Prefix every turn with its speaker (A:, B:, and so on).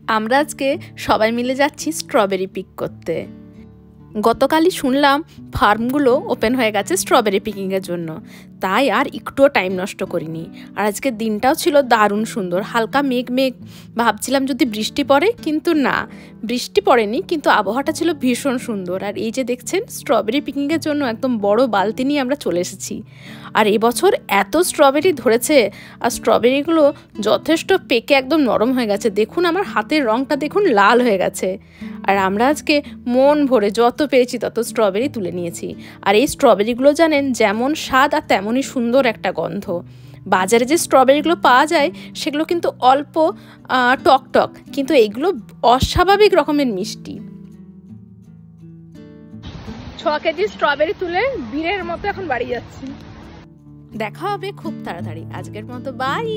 A: আমরা আজকে সবাই মিলে যাচ্ছি স্ট্রবেরি পিক করতে। গতকালই শুনলাম ফার্মগুলো ওপেন হয়ে গেছে স্ট্রবেরি পিকিংয়ের জন্য, তাই আর একটুও টাইম নষ্ট করিনি। আর আজকের দিনটাও ছিল দারুণ সুন্দর, হালকা মেঘ মেঘ, ভাবছিলাম যদি বৃষ্টি পড়ে, কিন্তু না, বৃষ্টি পড়েনি, কিন্তু আবহাওয়াটা ছিল ভীষণ সুন্দর। আর এই যে দেখছেন স্ট্রবেরি পিকিংয়ের জন্য একদম বড় বালতি নিয়ে আমরা চলে এসেছি। আর এবছর এত স্ট্রবেরি ধরেছে, আর স্ট্রবেরিগুলো যথেষ্ট পেকে একদম নরম হয়ে গেছে। দেখুন আমার হাতের রঙটা দেখুন লাল হয়ে গেছে। আর আমরা আজকে মন ভরে যত পেরেছি তত স্ট্রবেরি তুলে নিয়েছি। আর এই স্ট্রবেরিগুলো জানেন যেমন স্বাদ আর তেমনই সুন্দর একটা গন্ধ। বাজারে যে স্ট্রবেরিগুলো পাওয়া যায় সেগুলো কিন্তু অল্প টক টক, কিন্তু এইগুলো অস্বাভাবিক রকমের মিষ্টি। 6 কেজি স্ট্রবেরি তুলে বীরের মতো এখন বাড়ি যাচ্ছি। দেখা হবে খুব তাড়াতাড়ি। আজকের মতো বাই।